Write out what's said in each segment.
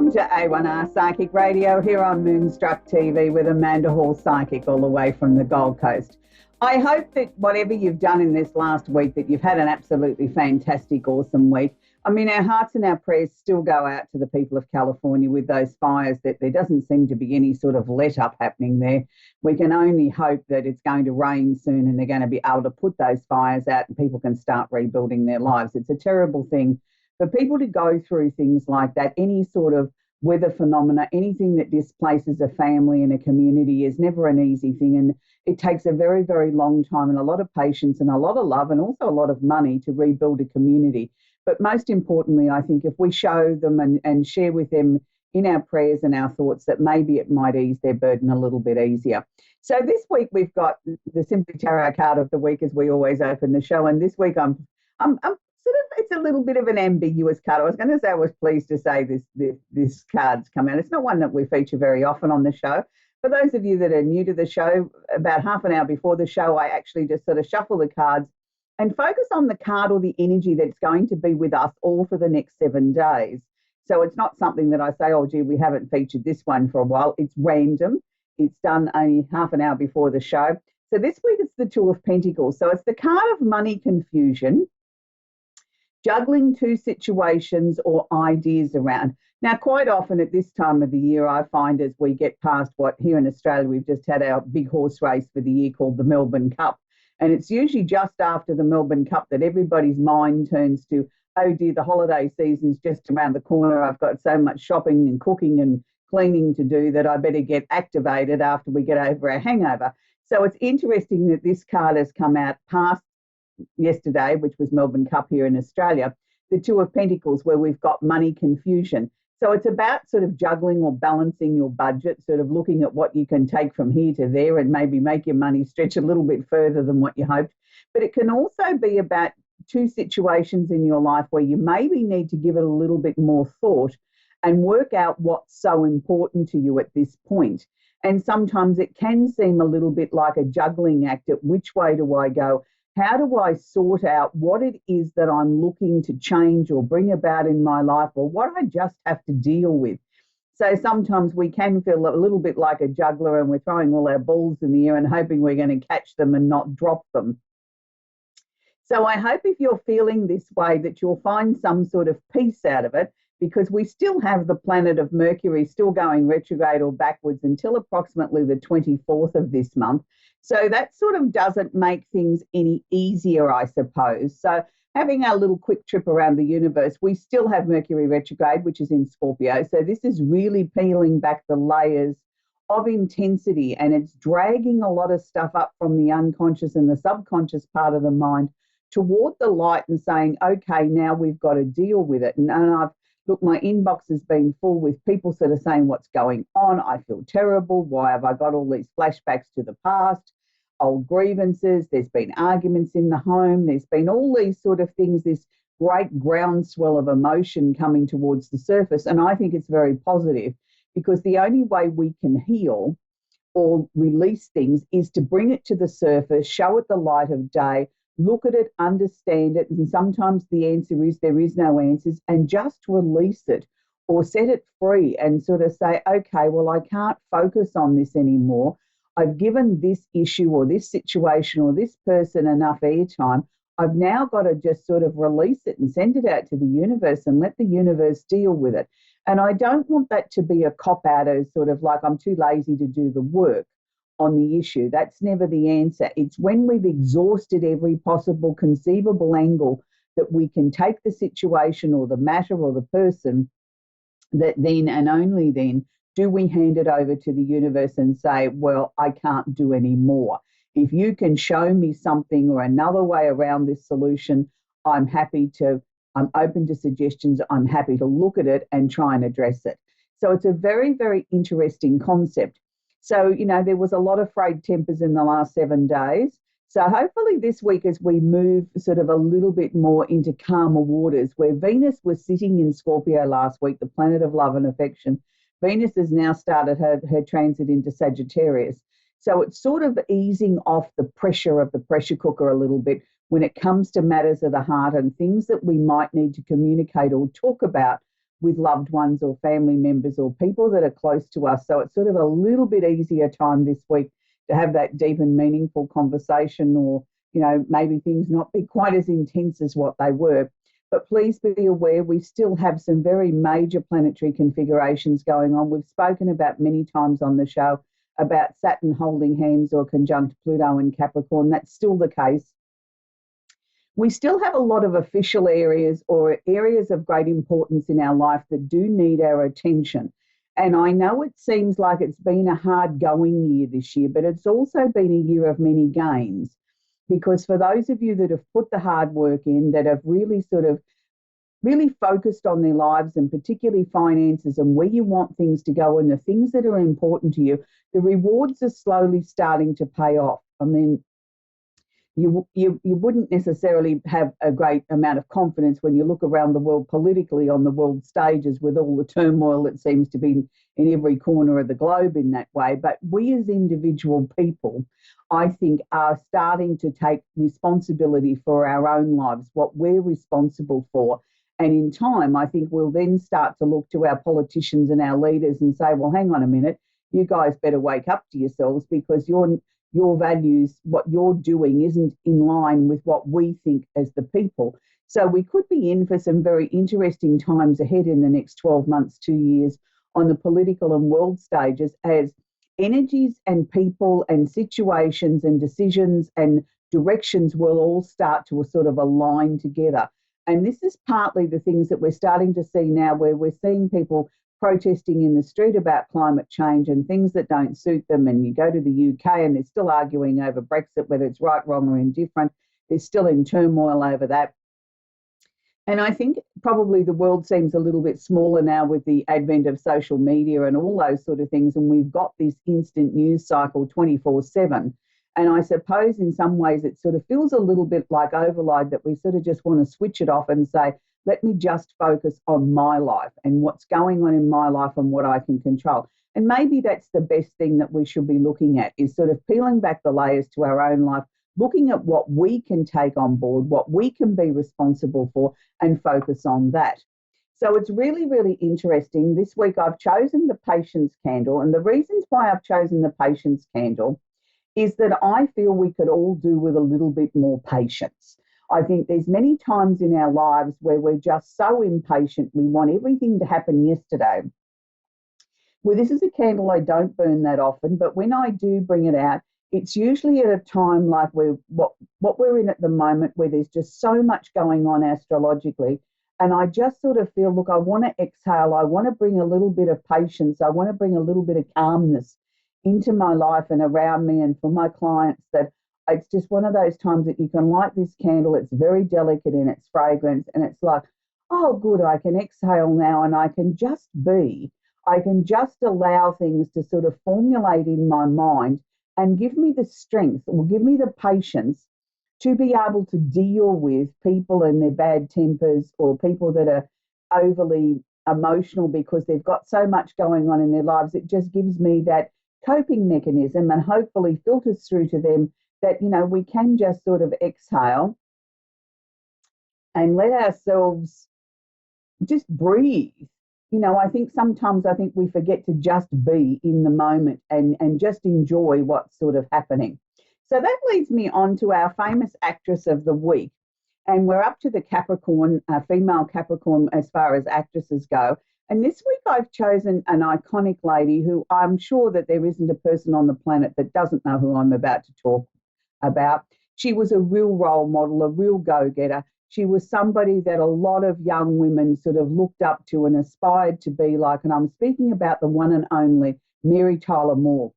Welcome to A1R Psychic Radio here on Moonstruck TV with Amanda Hall Psychic all the way from the Gold Coast. I hope that whatever you've done in this last week, that you've had an absolutely fantastic, awesome week. I mean, our hearts and our prayers still go out to the people of California with those fires, that there doesn't seem to be any sort of let-up happening there. We can only hope that it's going to rain soon and they're going to be able to put those fires out and people can start rebuilding their lives. It's a terrible thing for people to go through things like that. Any sort of weather phenomena, anything that displaces a family and a community is never an easy thing. And it takes a very, very long time and a lot of patience and a lot of love and also a lot of money to rebuild a community. But most importantly, I think if we show them and share with them in our prayers and our thoughts that maybe it might ease their burden a little bit easier. So this week we've got the Simply Tarot card of the week as we always open the show. And this week I'm it's a little bit of an ambiguous card. I was going to say I was pleased to say this card's come out. It's not one that we feature very often on the show. For those of you that are new to the show, about half an hour before the show, I actually just sort of shuffle the cards and focus on the card or the energy that's going to be with us all for the next 7 days. So it's not something that I say, oh, gee, we haven't featured this one for a while. It's random. It's done only half an hour before the show. So this week it's the Two of Pentacles. So it's the card of money confusion, juggling two situations or ideas around. Now, quite often at this time of the year, I find as we get past what here in Australia, we've just had our big horse race for the year called the Melbourne Cup. And it's usually just after the Melbourne Cup that everybody's mind turns to, oh dear, the holiday season's just around the corner. I've got so much shopping and cooking and cleaning to do that I better get activated after we get over our hangover. So it's interesting that this card has come out past yesterday, which was Melbourne Cup here in Australia, the Two of Pentacles, where we've got money confusion. So it's about sort of juggling or balancing your budget, sort of looking at what you can take from here to there and maybe make your money stretch a little bit further than what you hoped. But it can also be about two situations in your life where you maybe need to give it a little bit more thought and work out what's so important to you at this point. And sometimes it can seem a little bit like a juggling act at which way do I go? How do I sort out what it is that I'm looking to change or bring about in my life, or what I just have to deal with? So sometimes we can feel a little bit like a juggler and we're throwing all our balls in the air and hoping we're going to catch them and not drop them. So I hope if you're feeling this way that you'll find some sort of peace out of it, because we still have the planet of Mercury still going retrograde or backwards until approximately the 24th of this month. So that sort of doesn't make things any easier, I suppose. So having our little quick trip around the universe, we still have Mercury retrograde, which is in Scorpio. So this is really peeling back the layers of intensity, and it's dragging a lot of stuff up from the unconscious and the subconscious part of the mind toward the light and saying, okay, now we've got to deal with it. And look, my inbox has been full with people sort of saying, what's going on? I feel terrible. Why have I got all these flashbacks to the past, old grievances? There's been arguments in the home. There's been all these sort of things, this great groundswell of emotion coming towards the surface. And I think it's very positive, because the only way we can heal or release things is to bring it to the surface, show it the light of day, look at it, understand it, and sometimes the answer is there is no answers, and just release it or set it free and sort of say, okay, well, I can't focus on this anymore. I've given this issue or this situation or this person enough airtime. I've now got to just sort of release it and send it out to the universe and let the universe deal with it. And I don't want that to be a cop-out as sort of like I'm too lazy to do the work on the issue. That's never the answer. It's when we've exhausted every possible conceivable angle that we can take the situation or the matter or the person, that then and only then do we hand it over to the universe and say, well, I can't do any more. If you can show me something or another way around this solution, I'm open to suggestions. I'm happy to look at it and try and address it. So it's a very, very interesting concept. So, you know, there was a lot of frayed tempers in the last 7 days. So hopefully this week, as we move sort of a little bit more into calmer waters, where Venus was sitting in Scorpio last week, the planet of love and affection, Venus has now started her transit into Sagittarius. So it's sort of easing off the pressure of the pressure cooker a little bit when it comes to matters of the heart and things that we might need to communicate or talk about with loved ones or family members or people that are close to us. So it's sort of a little bit easier time this week to have that deep and meaningful conversation, or, maybe things not be quite as intense as what they were. But please be aware, we still have some very major planetary configurations going on. We've spoken about many times on the show about Saturn holding hands or conjunct Pluto in Capricorn. That's still the case. We still have a lot of official areas or areas of great importance in our life that do need our attention. And I know it seems like it's been a hard going year this year, but it's also been a year of many gains. Because for those of you that have put the hard work in, that have really focused on their lives, and particularly finances and where you want things to go and the things that are important to you, the rewards are slowly starting to pay off. I mean, you wouldn't necessarily have a great amount of confidence when you look around the world politically on the world stages with all the turmoil that seems to be in every corner of the globe in that way. But we as individual people, I think, are starting to take responsibility for our own lives, what we're responsible for. And in time, I think we'll then start to look to our politicians and our leaders and say, well, hang on a minute, you guys better wake up to yourselves, because your values, what you're doing, isn't in line with what we think as the people. So we could be in for some very interesting times ahead in the next 12 months, 2 years, on the political and world stages, as energies and people and situations and decisions and directions will all start to sort of align together. And this is partly the things that we're starting to see now, where we're seeing people protesting in the street about climate change and things that don't suit them. And you go to the UK and they're still arguing over Brexit, whether it's right, wrong or indifferent. They're still in turmoil over that. And I think probably the world seems a little bit smaller now with the advent of social media and all those sort of things. And we've got this instant news cycle 24/7. And I suppose in some ways it sort of feels a little bit like overload, that we sort of just want to switch it off and say, let me just focus on my life and what's going on in my life and what I can control. And maybe that's the best thing that we should be looking at, is sort of peeling back the layers to our own life, looking at what we can take on board, what we can be responsible for, and focus on that. So it's really, really interesting. This week I've chosen the patience candle. And the reasons why I've chosen the patience candle is that I feel we could all do with a little bit more patience. I think there's many times in our lives where we're just so impatient, we want everything to happen yesterday. Well, this is a candle I don't burn that often, but when I do bring it out, it's usually at a time like what we're in at the moment, where there's just so much going on astrologically. And I just sort of feel, look, I want to exhale. I want to bring a little bit of patience. I want to bring a little bit of calmness into my life and around me and for my clients, that it's just one of those times that you can light this candle. It's very delicate in its fragrance, and it's like, oh, good, I can exhale now and I can just be. I can just allow things to sort of formulate in my mind and give me the strength, or give me the patience to be able to deal with people and their bad tempers, or people that are overly emotional because they've got so much going on in their lives. It just gives me that coping mechanism, and hopefully filters through to them that, we can just sort of exhale and let ourselves just breathe. I think sometimes we forget to just be in the moment and just enjoy what's sort of happening. So that leads me on to our famous actress of the week. And we're up to the Capricorn, female Capricorn as far as actresses go. And this week I've chosen an iconic lady who I'm sure that there isn't a person on the planet that doesn't know who I'm about to talk about. She was a real role model, a real go-getter. She was somebody that a lot of young women sort of looked up to and aspired to be like. And I'm speaking about the one and only Mary Tyler Moore.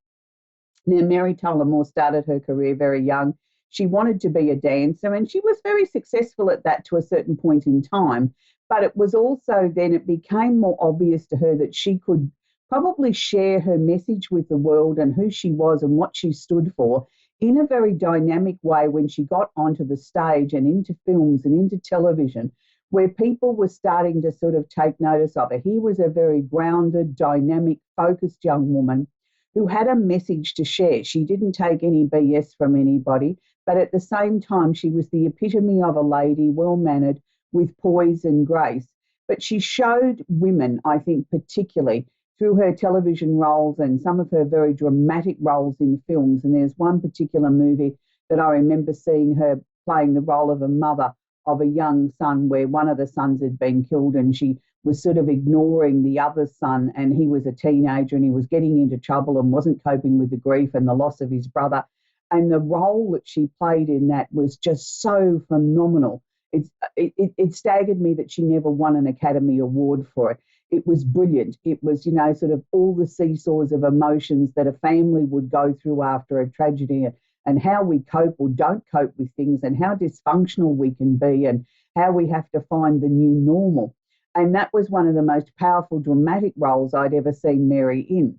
Now, Mary Tyler Moore started her career very young. She wanted to be a dancer, and she was very successful at that to a certain point in time. But it was also then it became more obvious to her that she could probably share her message with the world and who she was and what she stood for in a very dynamic way when she got onto the stage and into films and into television, where people were starting to sort of take notice of her. Here was a very grounded, dynamic, focused young woman who had a message to share. She didn't take any BS from anybody, but at the same time, she was the epitome of a lady, well-mannered, with poise and grace. but she showed women, I think, particularly through her television roles and some of her very dramatic roles in films. And there's one particular movie that I remember seeing her playing the role of a mother of a young son where one of the sons had been killed and she was sort of ignoring the other son, and he was a teenager and he was getting into trouble and wasn't coping with the grief and the loss of his brother. And the role that she played in that was just so phenomenal. It staggered me that she never won an Academy Award for it. It was brilliant. It was, you know, sort of all the seesaws of emotions that a family would go through after a tragedy, and how we cope or don't cope with things, and how dysfunctional we can be, and how we have to find the new normal. And that was one of the most powerful dramatic roles I'd ever seen Mary in.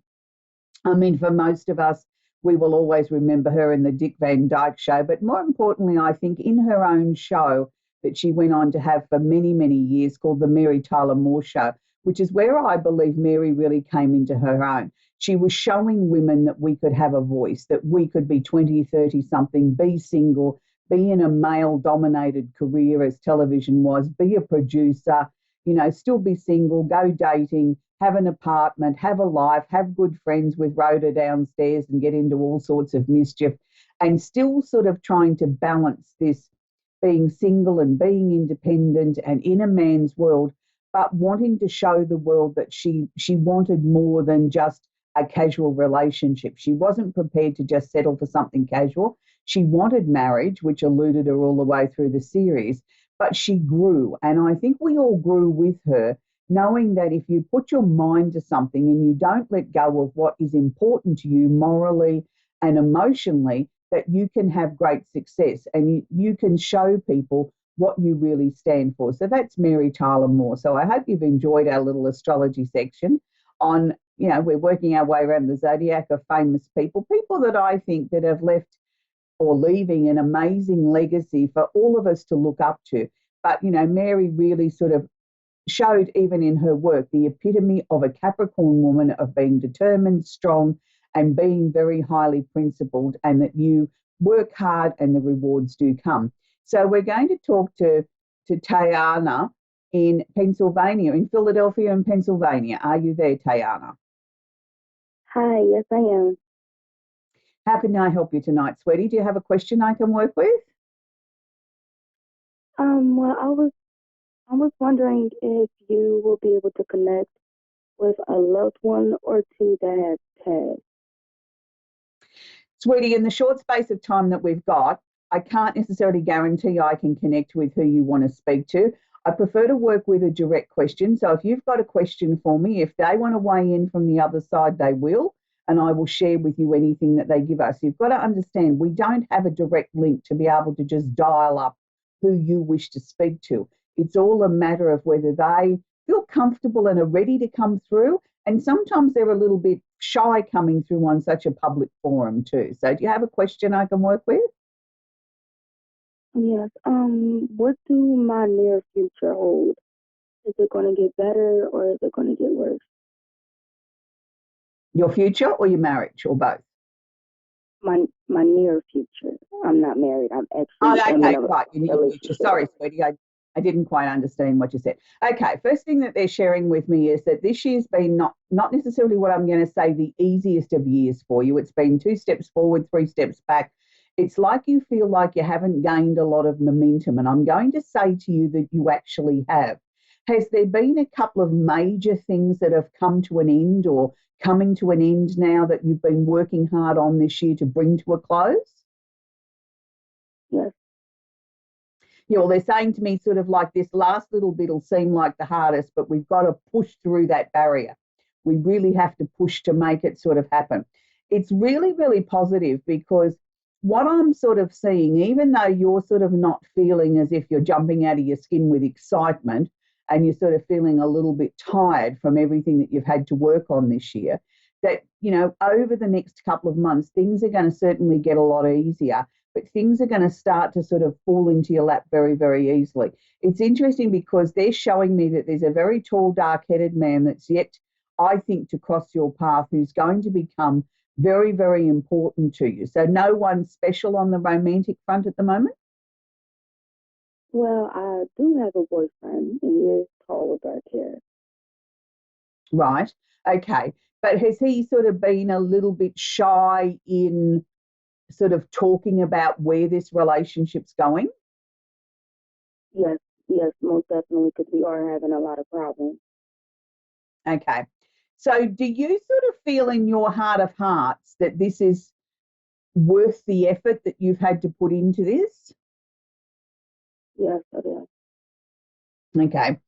I mean, for most of us, we will always remember her in the Dick Van Dyke Show, but more importantly, I think in her own show that she went on to have for many, many years called the Mary Tyler Moore Show, which is where I believe Mary really came into her own. She was showing women that we could have a voice, that we could be 20, 30 something, be single, be in a male dominated career as television was, be a producer, you know, still be single, go dating, have an apartment, have a life, have good friends with Rhoda downstairs and get into all sorts of mischief, and still sort of trying to balance this being single and being independent and in a man's world, but wanting to show the world that she wanted more than just a casual relationship. She wasn't prepared to just settle for something casual. She wanted marriage, which eluded her all the way through the series, but she grew. And I think we all grew with her, knowing that if you put your mind to something and you don't let go of what is important to you morally and emotionally, that you can have great success and you can show people what you really stand for. So that's Mary Tyler Moore. So I hope you've enjoyed our little astrology section on, you know, we're working our way around the zodiac of famous people, people that I think that have left or leaving an amazing legacy for all of us to look up to. But, you know, Mary really sort of showed, even in her work, the epitome of a Capricorn woman, of being determined, strong, and being very highly principled, and that you work hard and the rewards do come. So we're going to talk to Tayana in Pennsylvania, in Philadelphia and Pennsylvania. Are you there, Tayana? Hi, yes, I am. How can I help you tonight, sweetie? Do you have a question I can work with? Well, I was wondering if you will be able to connect with a loved one or two that has passed. Sweetie, in the short space of time that we've got, I can't necessarily guarantee I can connect with who you want to speak to. I prefer to work with a direct question. So if you've got a question for me, if they want to weigh in from the other side, they will, and I will share with you anything that they give us. You've got to understand we don't have a direct link to be able to just dial up who you wish to speak to. It's all a matter of whether they feel comfortable and are ready to come through. And sometimes they're a little bit shy coming through on such a public forum too. So do you have a question I can work with? Yes. What do my near future hold? Is it going to get better or is it going to get worse? Your future or your marriage or both? My near future. I'm not married. I'm Oh, actually in okay, a right. You need your future. relationship. Sorry, sweetie. I didn't quite understand what you said. Okay, first thing that they're sharing with me is that this year's been not necessarily what I'm going to say the easiest of years for you. It's been 2 steps forward, 3 steps back. It's like you feel like you haven't gained a lot of momentum, and I'm going to say to you that you actually have. Has there been a couple of major things that have come to an end or coming to an end now that you've been working hard on this year to bring to a close? Yes. Yeah, well, they're saying to me sort of like this last little bit will seem like the hardest, but we've got to push through that barrier. We really have to push to make it sort of happen. It's really, really positive because what I'm sort of seeing, even though you're sort of not feeling as if you're jumping out of your skin with excitement and you're sort of feeling a little bit tired from everything that you've had to work on this year, that, you know, over the next couple of months, things are going to certainly get a lot easier, but things are going to start to sort of fall into your lap very, very easily. It's interesting because they're showing me that there's a very tall, dark-headed man that's yet, I think, to cross your path, who's going to become very, very important to you. So no one special on the romantic front at the moment? Well, I do have a boyfriend and he is call with dark hair. Right. Okay. But has he sort of been a little bit shy in sort of talking about where this relationship's going? Yes, yes, most definitely, because we are having a lot of problems. Okay. So do you sort of feel in your heart of hearts that this is worth the effort that you've had to put into this? Yes, it is. Okay.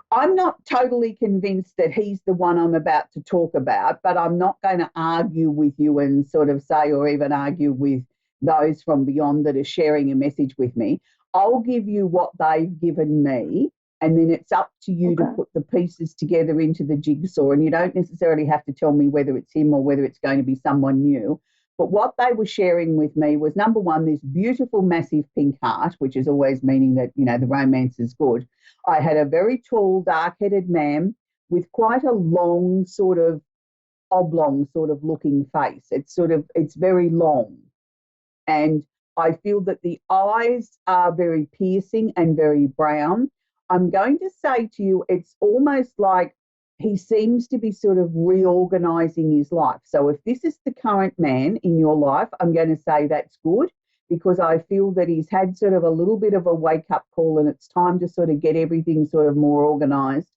I'm not totally convinced that he's the one I'm about to talk about, but I'm not going to argue with you and sort of say, or even argue with those from beyond that are sharing a message with me. I'll give you what they've given me, and then it's up to you to Okay. put the pieces together into the jigsaw. And you don't necessarily have to tell me whether it's him or whether it's going to be someone new. But what they were sharing with me was number one, this beautiful, massive pink heart, which is always meaning that, you know, the romance is good. I had a very tall, dark-headed man with quite a long, sort of oblong, sort of looking face. It's very long. And I feel that the eyes are very piercing and very brown. I'm going to say to you, it's almost like he seems to be sort of reorganizing his life. So if this is the current man in your life, I'm going to say that's good because I feel that he's had sort of a little bit of a wake up call and it's time to sort of get everything sort of more organized.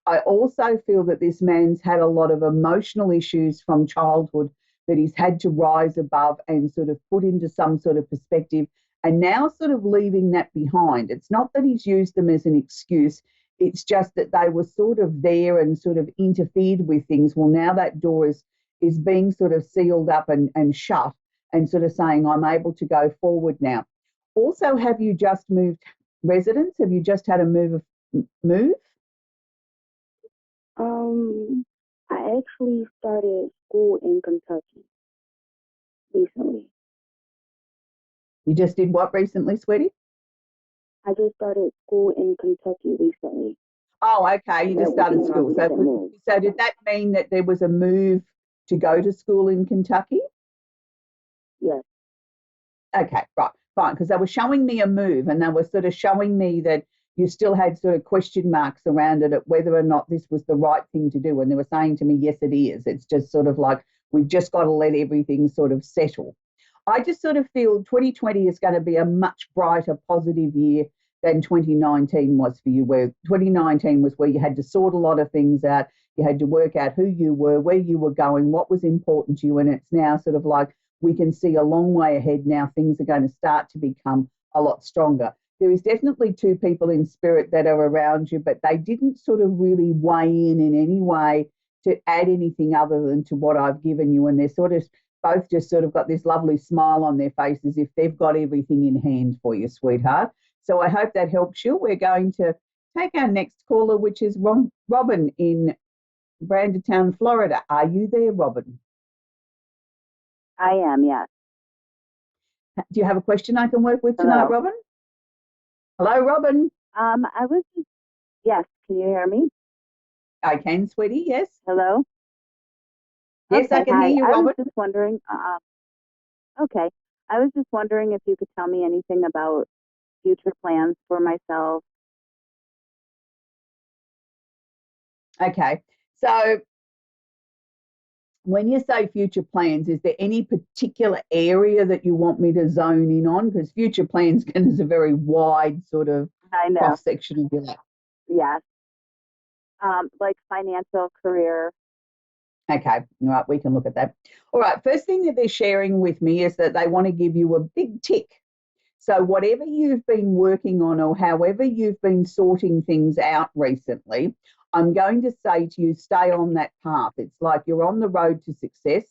I also feel that this man's had a lot of emotional issues from childhood that he's had to rise above and sort of put into some sort of perspective and now sort of leaving that behind. It's not that he's used them as an excuse, it's just that they were sort of there and sort of interfered with things. Well, now that door is being sort of sealed up and shut and sort of saying, I'm able to go forward now. Also, have you just moved residence? Have you just had a move? Um, I actually started school in Kentucky recently. You just did what recently, sweetie? I just started school in Kentucky recently. Oh, okay. You just That would be started my school. recent move. So did that mean that there was a move to go to school in Kentucky? Yes. Okay, right, fine. Because they were showing me a move and they were sort of showing me that you still had sort of question marks around it at whether or not this was the right thing to do. And they were saying to me, yes, it is. It's just sort of like we've just got to let everything sort of settle. I just sort of feel 2020 is going to be a much brighter, positive year than 2019 was for you, where 2019 was where you had to sort a lot of things out. You had to work out who you were, where you were going, what was important to you. And it's now sort of like we can see a long way ahead now. Things are going to start to become a lot stronger. There is definitely two people in spirit that are around you, but they didn't sort of really weigh in any way to add anything other than to what I've given you. And they're sort of both just sort of got this lovely smile on their faces if they've got everything in hand for you, sweetheart. So I hope that helps you. We're going to take our next caller, which is Robin in Brandertown, Florida. Are you there, Robin? I am, yes. Do you have a question I can work with tonight, Hello. Robin? Hello, Robin. I was just, yes, can you hear me? I can, sweetie. Yes. Hello? Yes, I Okay, can hear hi. you, I was Robin. just wondering, okay. I was just wondering if you could tell me anything about future plans for myself. Okay. So when you say future plans, is there any particular area that you want me to zone in on? Because future plans is a very wide sort of I know, cross section of your life. yes. Like financial, career. Okay, all right, we can look at that. All right, first thing that they're sharing with me is that they want to give you a big tick. So, whatever you've been working on or however you've been sorting things out recently, I'm going to say to you, stay on that path. It's like you're on the road to success.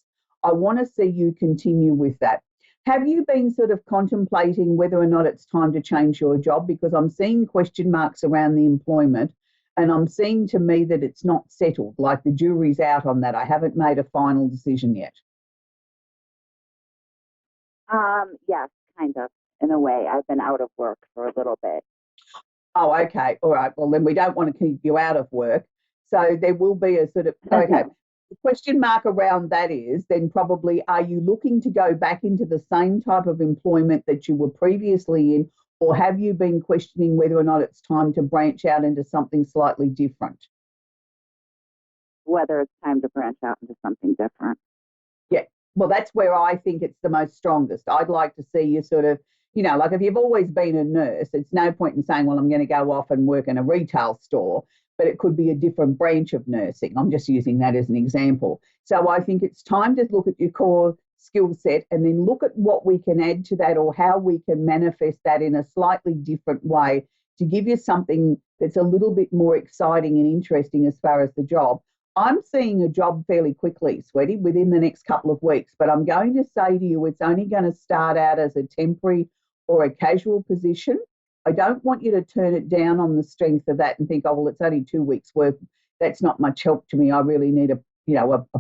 I want to see you continue with that. Have you been sort of contemplating whether or not it's time to change your job? Because I'm seeing question marks around the employment and I'm seeing to me that it's not settled, like the jury's out on that. I haven't made a final decision yet. Yes, kind of, in a way. I've been out of work for a little bit. Oh, okay. All right. Well, then we don't want to keep you out of work. So there will be a sort of, okay. The question mark around that is then probably are you looking to go back into the same type of employment that you were previously in, Or have you been questioning whether or not it's time to branch out into something slightly different? Whether it's time to branch out into something different. Yeah. Well, that's where I think it's the most strongest. I'd like to see you sort of, like if you've always been a nurse, it's no point in saying, well, I'm going to go off and work in a retail store, but it could be a different branch of nursing. I'm just using that as an example. So I think it's time to look at your core skill set and then look at what we can add to that or how we can manifest that in a slightly different way to give you something that's a little bit more exciting and interesting as far as the job. I'm seeing a job fairly quickly, sweetie, within the next couple of weeks, but I'm going to say to you, it's only going to start out as a temporary or a casual position. I don't want you to turn it down on the strength of that and think, oh, well, it's only 2 weeks work. That's not much help to me. I really need a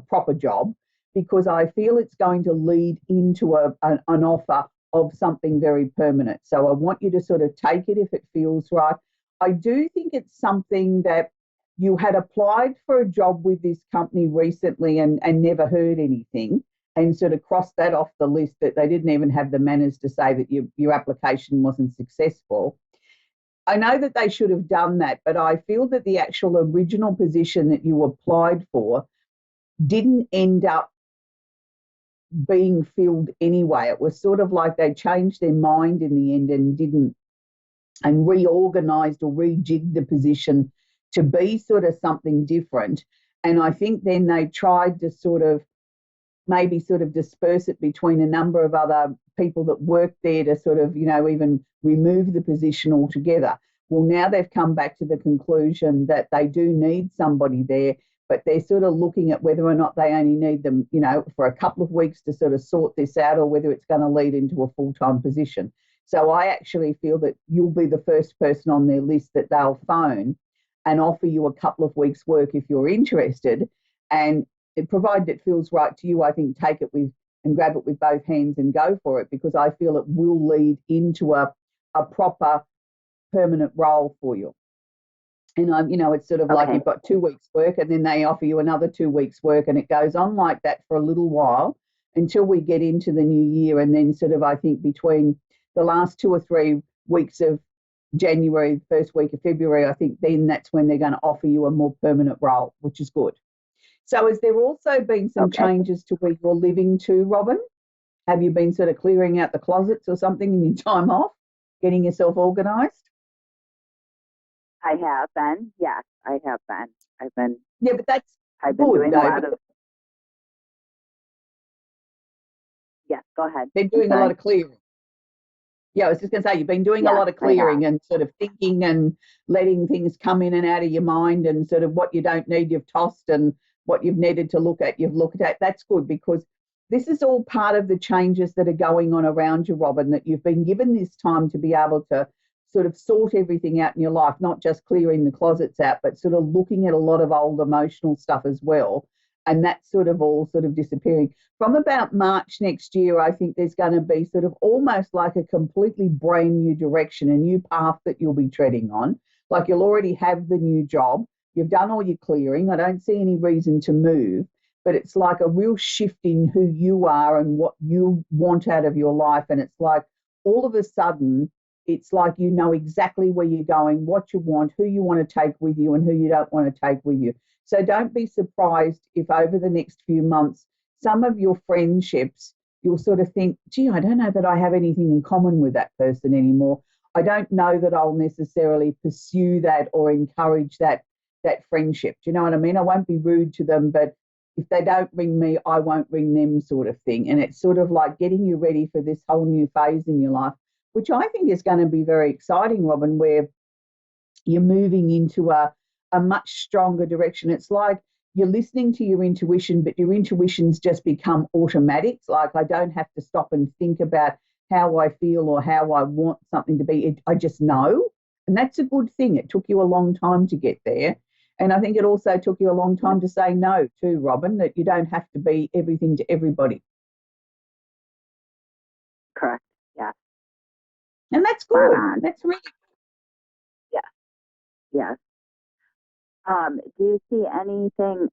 proper job, because I feel it's going to lead into an offer of something very permanent. So I want you to sort of take it if it feels right. I do think it's something that you had applied for a job with this company recently and never heard anything, and sort of crossed that off the list, that they didn't even have the manners to say that your application wasn't successful. I know that they should have done that, but I feel that the actual original position that you applied for didn't end up being filled anyway. It was sort of like they changed their mind in the end and reorganized or rejigged the position to be sort of something different. And I think then they tried to maybe disperse it between a number of other people that worked there to sort of, even remove the position altogether. Well, now they've come back to the conclusion that they do need somebody there, but they're sort of looking at whether or not they only need them, for a couple of weeks to sort of sort this out, or whether it's going to lead into a full-time position. So I actually feel that you'll be the first person on their list that they'll phone and offer you a couple of weeks' work if you're interested. And provided it feels right to you, I think take it with and grab it with both hands and go for it, because I feel it will lead into a proper permanent role for you. And it's sort of like you've got 2 weeks' work, and then they offer you another 2 weeks' work, and it goes on like that for a little while until we get into the new year. And then sort of, I think between the last 2 or 3 weeks of January, first week of February, I think then that's when they're going to offer you a more permanent role, which is good. So has there also been some changes to where you're living too, Robin? Have you been sort of clearing out the closets or something in your time off, getting yourself organised? I have been. Yes, I have been. I've been. Yeah, but that's I've been good, doing though. a lot of. Yes, go ahead. Been doing a lot of clearing. Yeah, I was just going to say, you've been doing a lot of clearing and sort of thinking and letting things come in and out of your mind, and sort of what you don't need, you've tossed, and what you've needed to look at, you've looked at. That's good, because this is all part of the changes that are going on around you, Robin, that you've been given this time to be able to sort of sort everything out in your life, not just clearing the closets out, but sort of looking at a lot of old emotional stuff as well. And that's sort of all sort of disappearing. From about March next year, I think there's going to be sort of almost like a completely brand new direction, a new path that you'll be treading on. Like you'll already have the new job. You've done all your clearing. I don't see any reason to move, but it's like a real shift in who you are and what you want out of your life. And it's like all of a sudden, it's like you know exactly where you're going, what you want, who you want to take with you, and who you don't want to take with you. So don't be surprised if over the next few months, some of your friendships, you'll sort of think, gee, I don't know that I have anything in common with that person anymore. I don't know that I'll necessarily pursue that or encourage that friendship. Do you know what I mean? I won't be rude to them, but if they don't ring me, I won't ring them, sort of thing. And it's sort of like getting you ready for this whole new phase in your life, which I think is going to be very exciting, Robin, where you're moving into a much stronger direction. It's like you're listening to your intuition, but your intuition's just become automatic. It's like I don't have to stop and think about how I feel or how I want something to be. I just know. And that's a good thing. It took you a long time to get there. And I think it also took you a long time to say no too, Robin, that you don't have to be everything to everybody. Correct. Yeah. And that's good. That's really good. Yeah. Yes. Do you see anything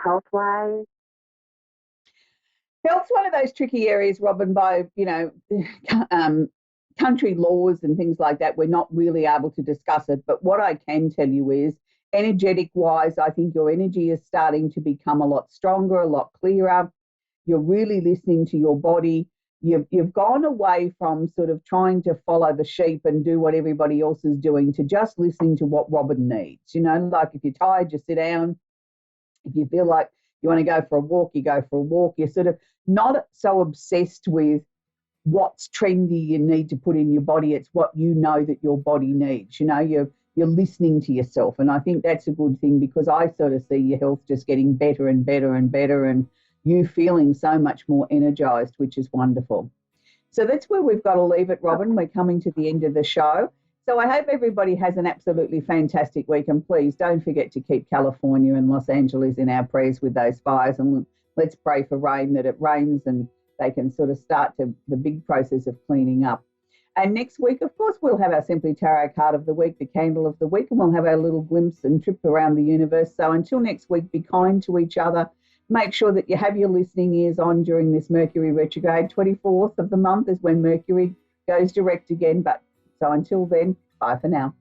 health-wise? Health's one of those tricky areas, Robin, by, country laws and things like that, we're not really able to discuss it. But what I can tell you is, energetic wise, I think your energy is starting to become a lot stronger, a lot clearer. You're really listening to your body. You've gone away from sort of trying to follow the sheep and do what everybody else is doing to just listening to what Robin needs. You know, like if you're tired, you sit down. If you feel like you want to go for a walk, you go for a walk. You're sort of not so obsessed with what's trendy you need to put in your body. It's what you know that your body needs. You know, you're listening to yourself. And I think that's a good thing, because I sort of see your health just getting better and better and better, and you feeling so much more energized, which is wonderful. So that's where we've got to leave it, Robin. We're coming to the end of the show. So I hope everybody has an absolutely fantastic week, and please don't forget to keep California and Los Angeles in our prayers with those fires, and let's pray for rain, that it rains and they can sort of start to the big process of cleaning up. And next week, of course, we'll have our Simply Tarot card of the week, the candle of the week, and we'll have our little glimpse and trip around the universe. So until next week, be kind to each other. Make sure that you have your listening ears on during this Mercury retrograde. 24th of the month is when Mercury goes direct again. But so until then, bye for now.